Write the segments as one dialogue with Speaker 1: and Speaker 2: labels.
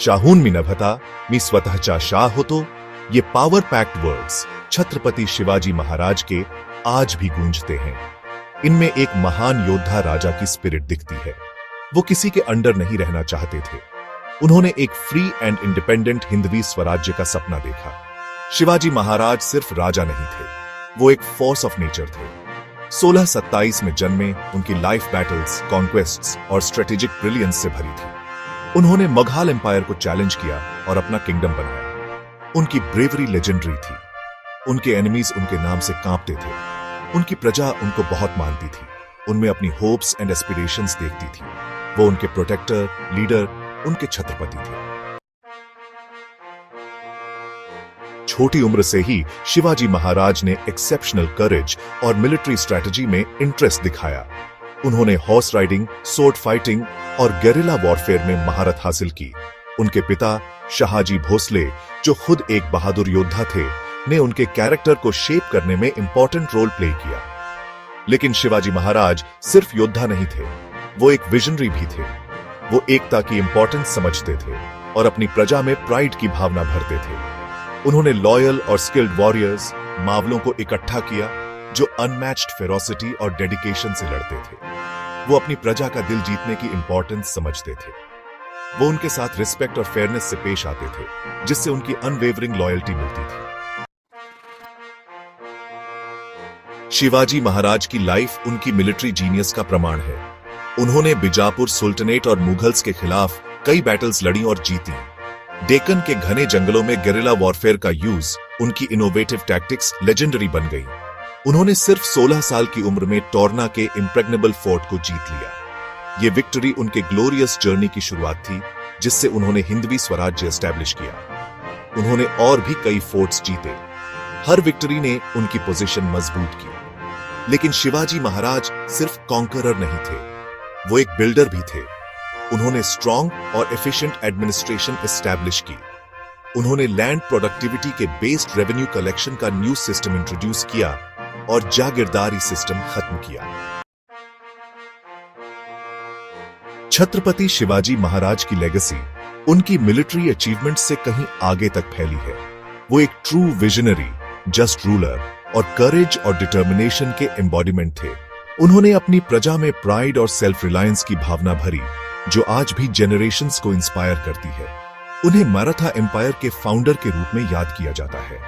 Speaker 1: शाहून मी नभता मी स्वतःचा शाह होतो, ये power packed words Chhatrapati Shivaji Maharaj के आज भी गूंजते हैं। इनमें एक महान योद्धा राजा की स्पिरिट दिखती है। वो किसी के अंडर नहीं रहना चाहते थे। उन्होंने एक free and independent Hindavi Swarajya का सपना देखा। शिवाजी महाराज सिर्फ राजा नहीं थे, वो एक फोर्स ऑफ नेचर थे। 1627 में जन्मे, उनकी लाइफ बैटल्स, कॉन्क्वेस्ट्स और स्ट्रेटेजिक ब्रिलियंस से भरी थी। उन्होंने मगहाल एम्पायर को चैलेंज किया और अपना किंगडम बनाया। उनकी ब्रेवरी लेजेंडरी थी। उनके एनिमीज उनके नाम से कांपते थे। उनकी प्रजा उनको बहुत मानती थी। उनमें अपनी होप्स एंड एस्पिरेशंस देखती थी। वो उनके प्रोटेक्टर, लीडर, उनके छत्रपति थे। छोटी उम्र से ही शिवाजी महाराज ने एक्सेप्शनल करेज और मिलिट्री स्ट्रेटजी में इंटरेस्ट दिखाया। उन्होंने हॉर्स राइडिंग, सोर्ड फाइटिंग और गेरिला वॉरफेयर में महारत हासिल की। उनके पिता शाहजी भोसले, जो खुद एक बहादुर योद्धा थे, ने उनके कैरेक्टर को शेप करने में इंपॉर्टेंट रोल प्ले किया। लेकिन शिवाजी महाराज सिर्फ योद्धा नहीं थे, वो एक विजनरी भी थे। वो एकता की इंपॉर्टेंस समझते थे और अपनी प्रजा में प्राइड की भावना भरते थे। उन्होंने लॉयल और स्किल्ड वॉरियर्स, मावलों को इकट्ठा किया जो अनमैच्ड फेरोसिटी और डेडिकेशन से लड़ते थे। वो अपनी प्रजा का दिल जीतने की इंपॉर्टेंस समझते थे। वो उनके साथ रिस्पेक्ट और फेयरनेस से पेश आते थे, जिससे उनकी अनवेवरिंग लॉयल्टी मिलती थी। शिवाजी महाराज की लाइफ उनकी मिलिट्री जीनियस का प्रमाण है। उन्होंने बीजापुर सुल्तनेट और मुगल्स के खिलाफ कई बैटल्स लड़ी और जीती। डेक्कन के घने जंगलों में गेरिला वॉरफेयर का यूज, उनकी इनोवेटिव टैक्टिक्स लेजेंडरी बन गई। उन्होंने सिर्फ 16 साल की उम्र में टोरना के इम्प्रेग्नेबल फोर्ट को जीत लिया। ये विक्ट्री उनके ग्लोरियस जर्नी की शुरुआत थी, जिससे उन्होंने हिंदवी स्वराज्य एस्टैब्लिश किया। उन्होंने और भी कई फोर्ट्स जीते। हर विक्ट्री ने उनकी पोजीशन मजबूत की। लेकिन शिवाजी महाराज सिर्फ कॉन्करर नहीं थे, वो एक बिल्डर भी थे। उन्होंने स्ट्रॉन्ग और एफिशिएंट एडमिनिस्ट्रेशन एस्टैब्लिश की। उन्होंने लैंड प्रोडक्टिविटी के बेस्ड रेवेन्यू कलेक्शन का न्यू सिस्टम इंट्रोड्यूस किया और जागीरदारी सिस्टम खत्म किया। छत्रपति शिवाजी महाराज की लेगेसी उनकी मिलिट्री अचीवमेंट से कहीं आगे तक फैली है। वो एक ट्रू विजनरी, जस्ट रूलर और करेज और डिटर्मिनेशन के एम्बॉडीमेंट थे। उन्होंने अपनी प्रजा में प्राइड और सेल्फ रिलायंस की भावना भरी, जो आज भी जेनरेशंस को इंस्पायर करती है। उन्हें मराठा एम्पायर के फाउंडर के रूप में याद किया जाता है।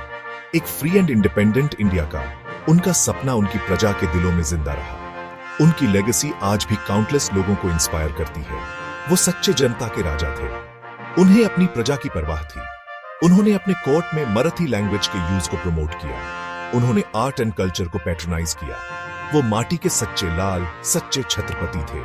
Speaker 1: एक फ्री एंड इंडिपेंडेंट इंडिया का उनका सपना उनकी प्रजा के दिलों में जिंदा रहा। उनकी लेगेसी आज भी काउंटलेस लोगों को इंस्पायर करती है। वो सच्चे जनता के राजा थे। उन्हें अपनी प्रजा की परवाह थी। उन्होंने अपने कोर्ट में मराठी लैंग्वेज के यूज को प्रमोट किया। उन्होंने आर्ट एंड कल्चर को पैट्रोनाइज किया। वो माटी के सच्चे लाल, सच्चे छत्रपति थे।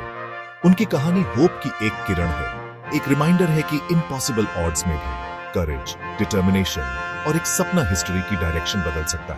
Speaker 1: उनकी कहानी होप की एक किरण है, एक रिमाइंडर है कि इम्पॉसिबल ऑड्स में भी करेज, डिटर्मिनेशन और एक सपना हिस्ट्री की डायरेक्शन बदल सकता है।